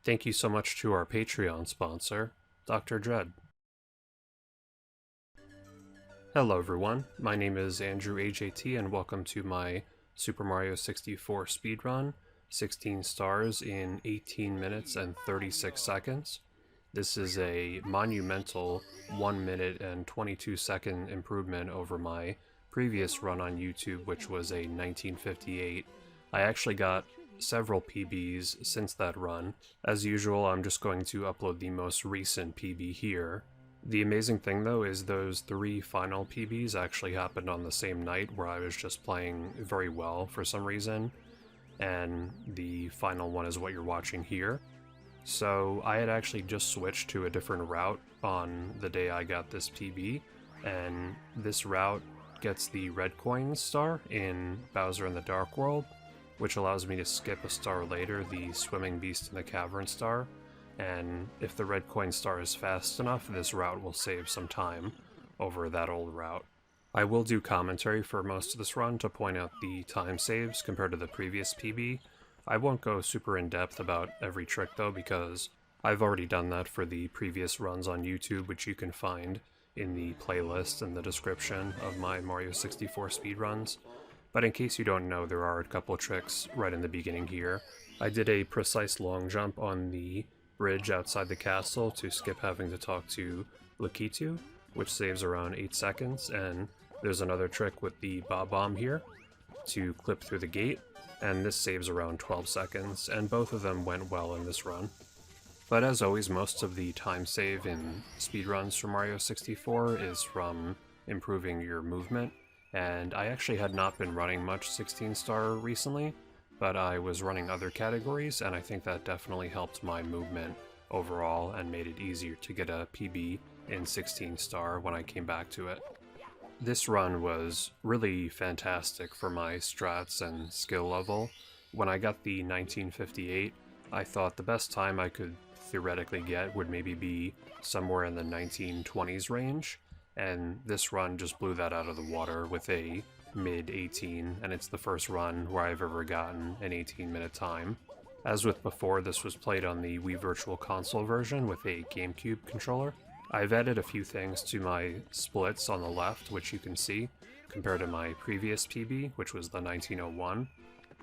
Thank you so much to our Patreon sponsor, Dr. Dread. Hello everyone, my name is Andrew AJT and welcome to my Super Mario 64 speedrun, 16 stars in 18 minutes and 36 seconds. This is a monumental 1 minute and 22 second improvement over my previous run on YouTube, which was a 1958. I actually got several PBs since that run. As usual, I'm just going to upload the most recent PB here. The amazing thing though is those 3 final PBs actually happened on the same night where I was just playing very well for some reason, and the final one is what you're watching here. So I had actually just switched to a different route on the day I got this PB, and this route gets the red coin star in Bowser in the Dark World, which allows me to skip a star later, the Swimming Beast in the Cavern star, and if the red coin star is fast enough, this route will save some time over that old route. I will do commentary for most of this run to point out the time saves compared to the previous PB. I won't go super in-depth about every trick though, because I've already done that for the previous runs on YouTube, which you can find in the playlist in the description of my Mario 64 speedruns. But in case you don't know, there are a couple tricks right in the beginning here. I did a precise long jump on the bridge outside the castle to skip having to talk to Lakitu, which saves around 8 seconds, and there's another trick with the Bob Bomb here to clip through the gate, and this saves around 12 seconds, and both of them went well in this run. But as always, most of the time save in speedruns for Mario 64 is from improving your movement, and I actually had not been running much 16-star recently, but I was running other categories, and I think that definitely helped my movement overall and made it easier to get a PB in 16-star when I came back to it. This run was really fantastic for my strats and skill level. When I got the 1958, I thought the best time I could theoretically get would maybe be somewhere in the 1920s range, and this run just blew that out of the water with a mid-18, and it's the first run where I've ever gotten an 18-minute time. As with before, this was played on the Wii Virtual Console version with a GameCube controller. I've added a few things to my splits on the left, which you can see, compared to my previous PB, which was the 1901.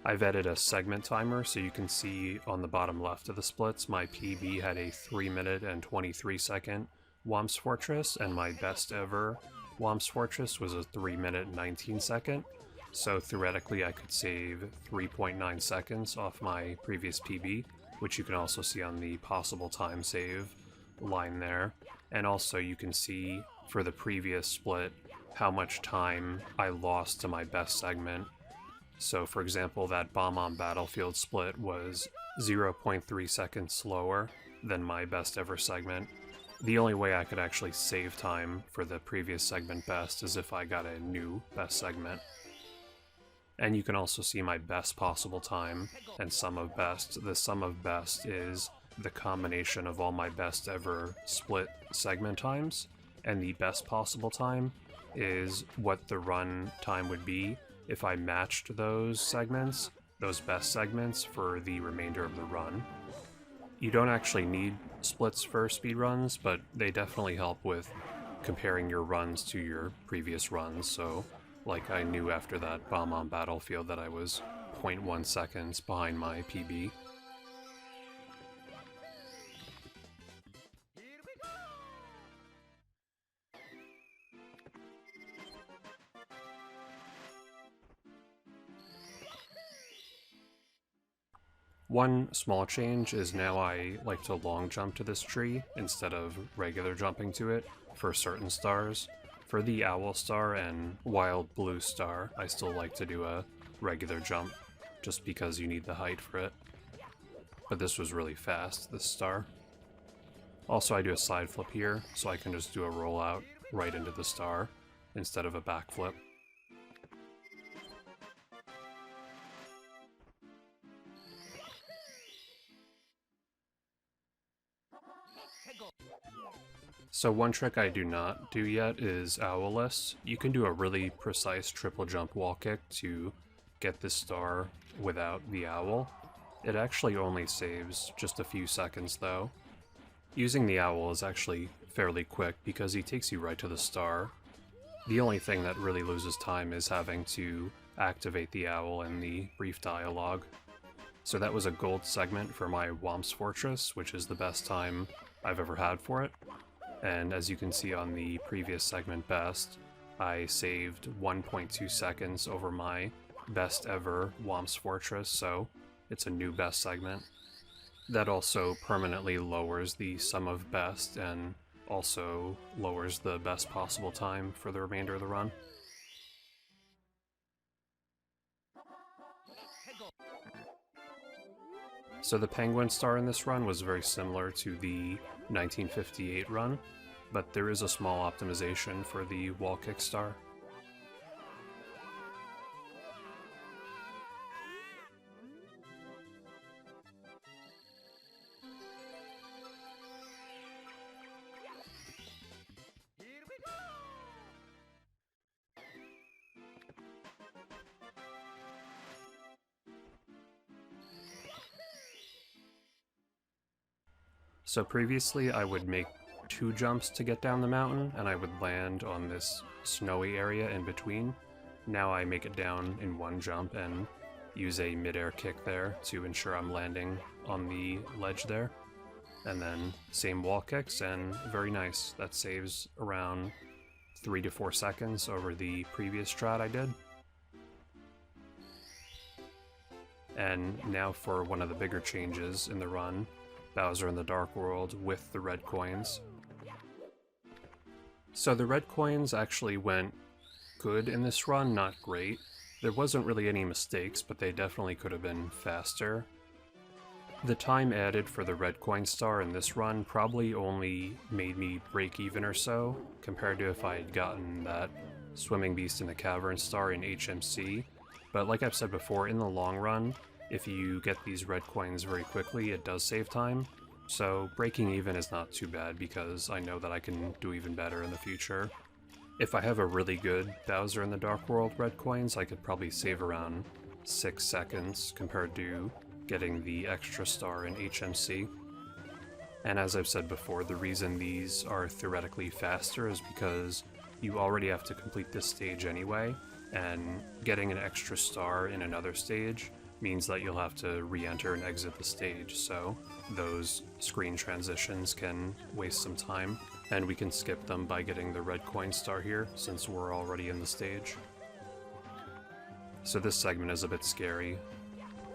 I've added a segment timer, so you can see on the bottom left of the splits, my PB had a 3 minute and 23 second Whomp's Fortress, and my best ever Whomp's Fortress was a 3 minute and 19 second, so theoretically I could save 3.9 seconds off my previous PB, which you can also see on the possible time save line there. And also you can see for the previous split how much time I lost to my best segment. So for example, that Bomb on Battlefield split was 0.3 seconds slower than my best ever segment. The only way I could actually save time for the previous segment best is if I got a new best segment. And you can also see my best possible time and sum of best. The sum of best is the combination of all my best ever split segment times, and the best possible time is what the run time would be if I matched those segments, those best segments, for the remainder of the run. You don't actually need splits for speedruns, but they definitely help with comparing your runs to your previous runs. So, like, I knew after that Bomb on Battlefield that I was 0.1 seconds behind my PB. One small change is now I like to long jump to this tree instead of regular jumping to it for certain stars. For the Owl Star and Wild Blue Star, I still like to do a regular jump just because you need the height for it. But this was really fast, this star. Also, I do a side flip here, so I can just do a rollout right into the star instead of a backflip. So one trick I do not do yet is Owlless. You can do a really precise triple jump wall kick to get this star without the owl. It actually only saves just a few seconds though. Using the owl is actually fairly quick because he takes you right to the star. The only thing that really loses time is having to activate the owl in the brief dialogue. So that was a gold segment for my Womp's Fortress, which is the best time I've ever had for it. And as you can see on the previous segment best, I saved 1.2 seconds over my best ever Womp's Fortress, so it's a new best segment. That also permanently lowers the sum of best and also lowers the best possible time for the remainder of the run. So the penguin star in this run was very similar to the 1958 run, but there is a small optimization for the wall kick star. So previously I would make 2 jumps to get down the mountain, and I would land on this snowy area in between. Now I make it down in 1 jump and use a mid-air kick there to ensure I'm landing on the ledge there. And then same wall kicks, and very nice. That saves around 3 to 4 seconds over the previous strat I did. And now for one of the bigger changes in the run, Bowser in the Dark World with the red coins. So the red coins actually went good in this run, not great. There wasn't really any mistakes, but they definitely could have been faster. The time added for the red coin star in this run probably only made me break even or so, compared to if I had gotten that Swimming Beast in the Cavern star in HMC. But like I've said before, in the long run, if you get these red coins very quickly, it does save time. So breaking even is not too bad because I know that I can do even better in the future. If I have a really good Bowser in the Dark World red coins, I could probably save around 6 seconds compared to getting the extra star in HMC. And as I've said before, the reason these are theoretically faster is because you already have to complete this stage anyway, and getting an extra star in another stage means that you'll have to re-enter and exit the stage, so those screen transitions can waste some time, and we can skip them by getting the red coin star here, since we're already in the stage. So this segment is a bit scary.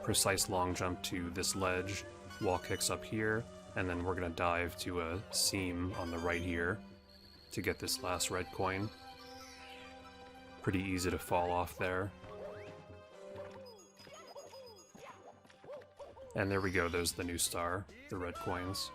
Precise long jump to this ledge, wall kicks up here, and then we're gonna dive to a seam on the right here to get this last red coin. Pretty easy to fall off there. And there we go, there's the new star, the red coins.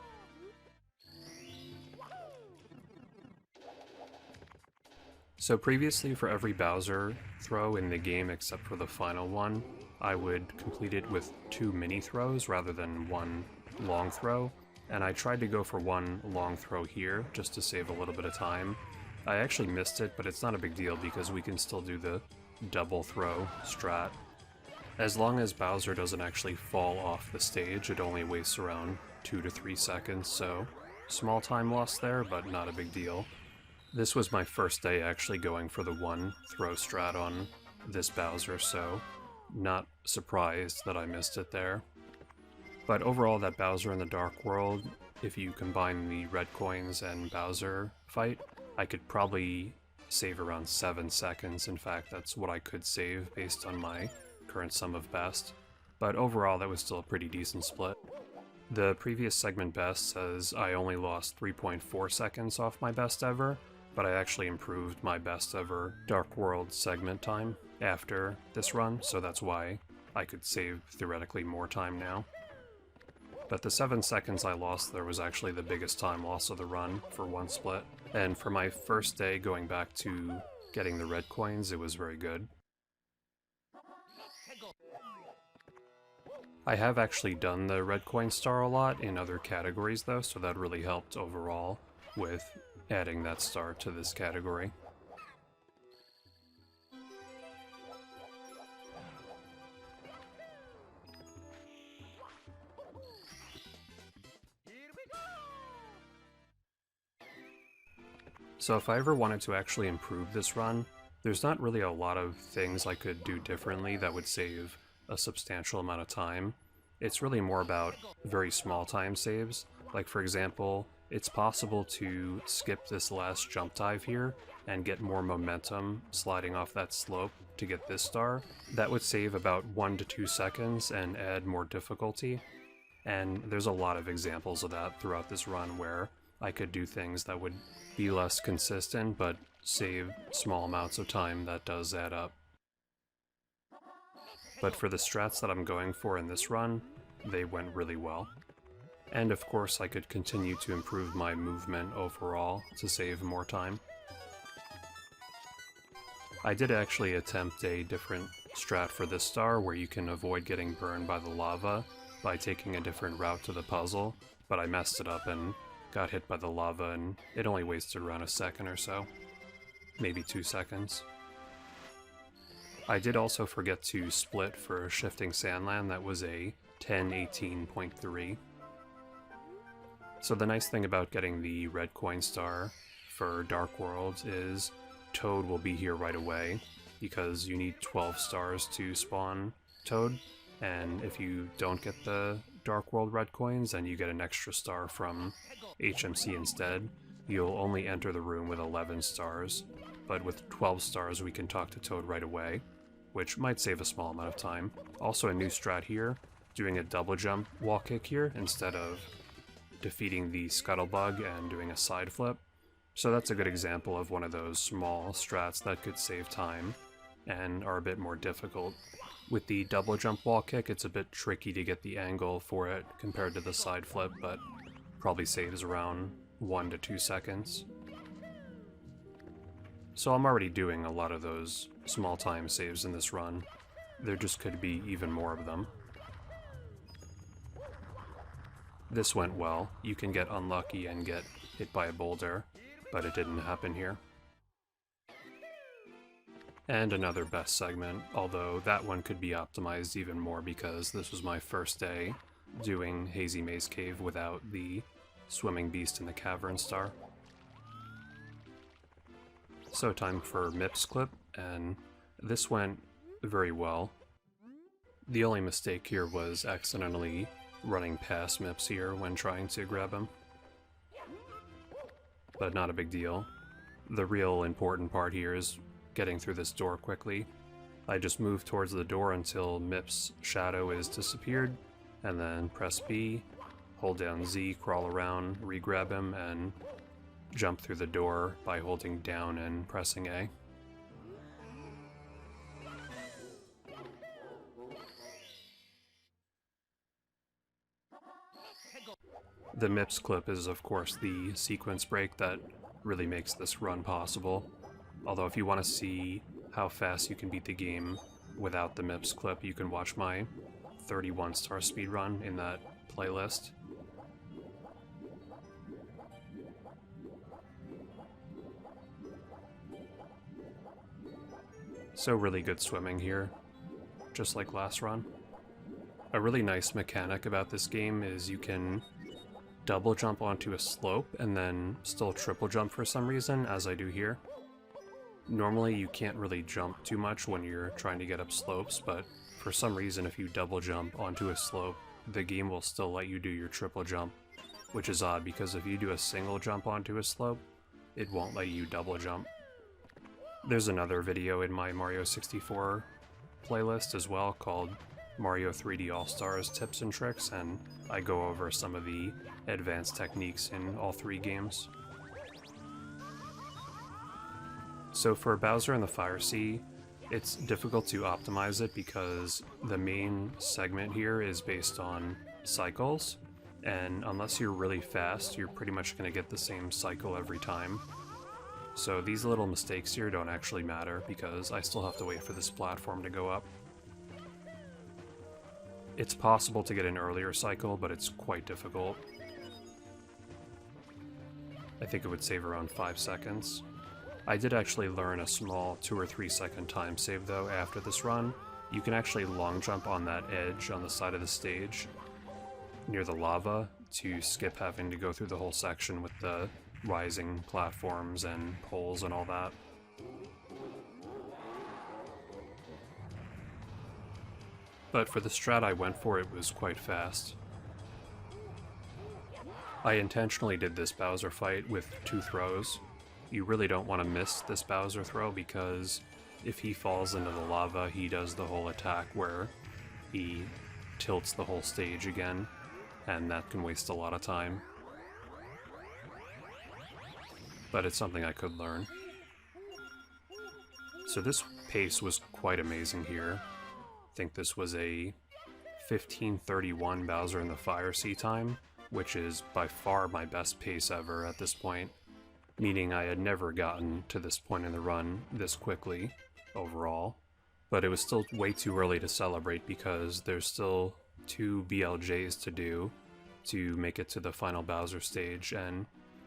So previously, for every Bowser throw in the game except for the final one, I would complete it with 2 mini throws rather than 1 long throw, and I tried to go for 1 long throw here just to save a little bit of time. I actually missed it, but it's not a big deal because we can still do the double throw strat. As long as Bowser doesn't actually fall off the stage, it only wastes around 2 to 3 seconds, so small time loss there, but not a big deal. This was my first day actually going for the 1 throw strat on this Bowser, so not surprised that I missed it there. But overall, that Bowser in the Dark World, if you combine the red coins and Bowser fight, I could probably save around 7 seconds. In fact, that's what I could save based on my current sum of best, but overall that was still a pretty decent split. The previous segment best says I only lost 3.4 seconds off my best ever, but I actually improved my best ever Dark World segment time after this run, so that's why I could save theoretically more time now. But the 7 seconds I lost there was actually the biggest time loss of the run for one split, and for my first day going back to getting the red coins, it was very good. I have actually done the red coin star a lot in other categories though, so that really helped overall with adding that star to this category. So if I ever wanted to actually improve this run, there's not really a lot of things I could do differently that would save a substantial amount of time. It's really more about very small time saves. Like for example, it's possible to skip this last jump dive here and get more momentum sliding off that slope to get this star. That would save about 1 to 2 seconds and add more difficulty. And there's a lot of examples of that throughout this run where I could do things that would be less consistent but save small amounts of time that does add up. But for the strats that I'm going for in this run, they went really well. And of course I could continue to improve my movement overall to save more time. I did actually attempt a different strat for this star where you can avoid getting burned by the lava by taking a different route to the puzzle, but I messed it up and got hit by the lava and it only wasted around a second or so. Maybe 2 seconds. I did also forget to split for Shifting Sandland. That was a 10:18.3. So the nice thing about getting the red coin star for Dark Worlds is Toad will be here right away, because you need 12 stars to spawn Toad, and if you don't get the Dark World red coins and you get an extra star from HMC instead, you'll only enter the room with 11 stars, but with 12 stars we can talk to Toad right away, which might save a small amount of time. Also a new strat here, doing a double jump wall kick here instead of defeating the scuttlebug and doing a side flip. So that's a good example of one of those small strats that could save time and are a bit more difficult. With the double jump wall kick, it's a bit tricky to get the angle for it compared to the side flip, but probably saves around 1 to 2 seconds. So I'm already doing a lot of those small time saves in this run. There just could be even more of them. This went well. You can get unlucky and get hit by a boulder, but it didn't happen here. And another best segment, although that one could be optimized even more because this was my first day doing Hazy Maze Cave without the swimming beast in the cavern star. So time for Mips clip, and this went very well. The only mistake here was accidentally running past Mips here when trying to grab him. But not a big deal. The real important part here is getting through this door quickly. I just move towards the door until Mips' shadow is disappeared, and then press B, hold down Z, crawl around, re-grab him, and jump through the door by holding down and pressing A. The Mips clip is of course the sequence break that really makes this run possible. Although if you want to see how fast you can beat the game without the Mips clip, you can watch my 31-star speedrun in that playlist. So really good swimming here, just like last run. A really nice mechanic about this game is you can double jump onto a slope and then still triple jump for some reason, as I do here. Normally you can't really jump too much when you're trying to get up slopes, but for some reason if you double jump onto a slope, the game will still let you do your triple jump, which is odd because if you do a single jump onto a slope, it won't let you double jump. There's another video in my Mario 64 playlist as well called Mario 3D All-Stars Tips and Tricks, and I go over some of the advanced techniques in all three games. So for Bowser and the Fire Sea, it's difficult to optimize it because the main segment here is based on cycles, and unless you're really fast, you're pretty much going to get the same cycle every time. So these little mistakes here don't actually matter because I still have to wait for this platform to go up. It's possible to get an earlier cycle, but it's quite difficult. I think it would save around 5 seconds. I did actually learn a small 2 or 3 second time save though after this run. You can actually long jump on that edge on the side of the stage near the lava to skip having to go through the whole section with the rising platforms and poles and all that. But for the strat I went for, it was quite fast. I intentionally did this Bowser fight with 2 throws. You really don't want to miss this Bowser throw because if he falls into the lava, he does the whole attack where he tilts the whole stage again, and that can waste a lot of time. But it's something I could learn. So this pace was quite amazing here. I think this was a 15:31 Bowser in the Fire Sea time, which is by far my best pace ever at this point, meaning I had never gotten to this point in the run this quickly overall. But it was still way too early to celebrate because there's still 2 BLJs to do to make it to the final Bowser stage, and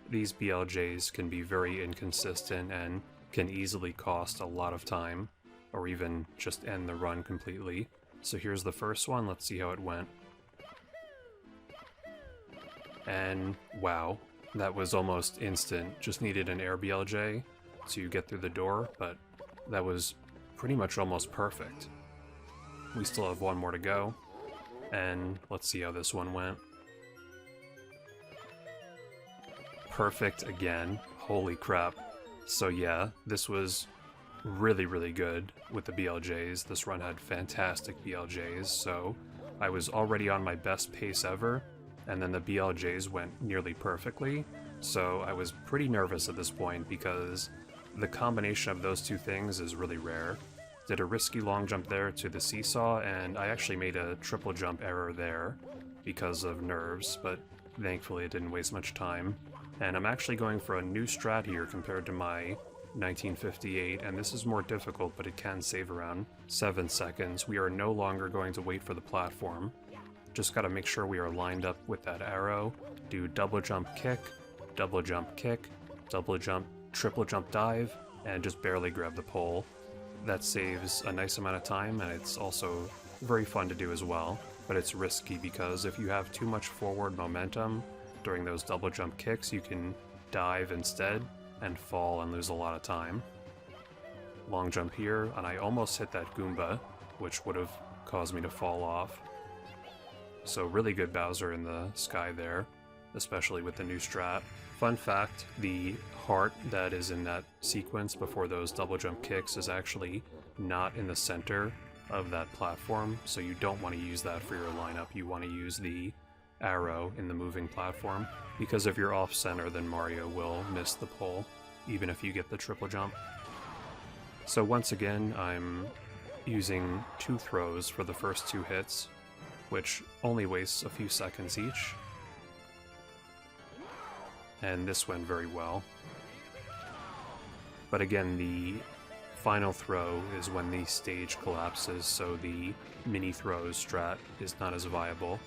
these BLJs can be very inconsistent and can easily cost a lot of time, or even just end the run completely. So here's the first one, let's see how it went. And wow, that was almost instant. Just needed an air BLJ to get through the door, but that was pretty much almost perfect. We still have 1 more to go, and let's see how this one went. Perfect again. Holy crap. So yeah, this was really, really good with the BLJs. This run had fantastic BLJs, so I was already on my best pace ever, and then the BLJs went nearly perfectly, so I was pretty nervous at this point because the combination of those 2 things is really rare. Did a risky long jump there to the seesaw, and I actually made a triple jump error there because of nerves, but thankfully it didn't waste much time. And I'm actually going for a new strat here compared to my 1958, and this is more difficult, but it can save around 7 seconds. We are no longer going to wait for the platform. Just gotta make sure we are lined up with that arrow. Do double jump kick, double jump kick, double jump, triple jump dive, and just barely grab the pole. That saves a nice amount of time, and it's also very fun to do as well. But it's risky because if you have too much forward momentum during those double jump kicks, you can dive instead and fall and lose a lot of time. Long jump here, and I almost hit that Goomba, which would have caused me to fall off. So really good Bowser in the sky there, especially with the new strat. Fun fact, the heart that is in that sequence before those double jump kicks is actually not in the center of that platform, so you don't want to use that for your lineup. You want to use the arrow in the moving platform, because if you're off center, then Mario will miss the pole, even if you get the triple jump. So once again, I'm using 2 throws for the first 2 hits, which only wastes a few seconds each. And this went very well. But again, the final throw is when the stage collapses, so the mini throws strat is not as viable.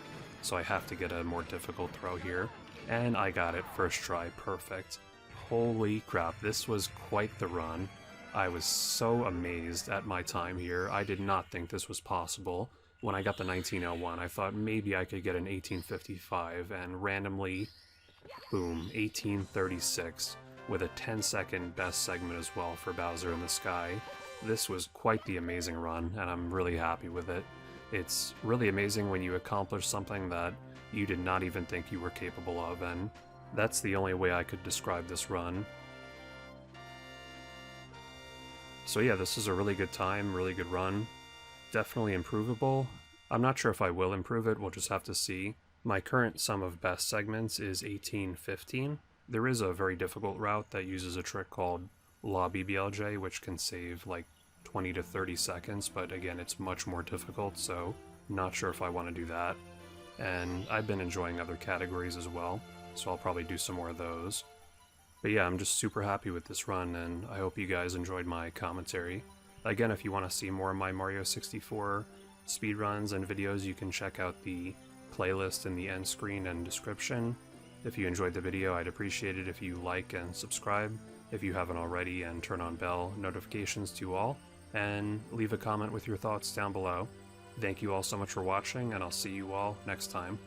So I have to get a more difficult throw here. And I got it first try, perfect. Holy crap, this was quite the run. I was so amazed at my time here. I did not think this was possible. When I got the 1901, I thought maybe I could get an 1855, and randomly, boom, 1836, with a 10-second best segment as well for Bowser in the Sky. This was quite the amazing run, and I'm really happy with it. It's really amazing when you accomplish something that you did not even think you were capable of, and that's the only way I could describe this run. So yeah, this is a really good time, really good run. Definitely improvable. I'm not sure if I will improve it, we'll just have to see. My current sum of best segments is 1815. There is a very difficult route that uses a trick called Lobby BLJ, which can save like 20 to 30 seconds, but again, it's much more difficult, so not sure if I want to do that. And I've been enjoying other categories as well, so I'll probably do some more of those. But yeah, I'm just super happy with this run, and I hope you guys enjoyed my commentary. Again, if you want to see more of my Mario 64 speedruns and videos, you can check out the playlist in the end screen and description. If you enjoyed the video, I'd appreciate it if you like and subscribe if you haven't already, and turn on bell notifications to all, and leave a comment with your thoughts down below. Thank you all so much for watching, and I'll see you all next time.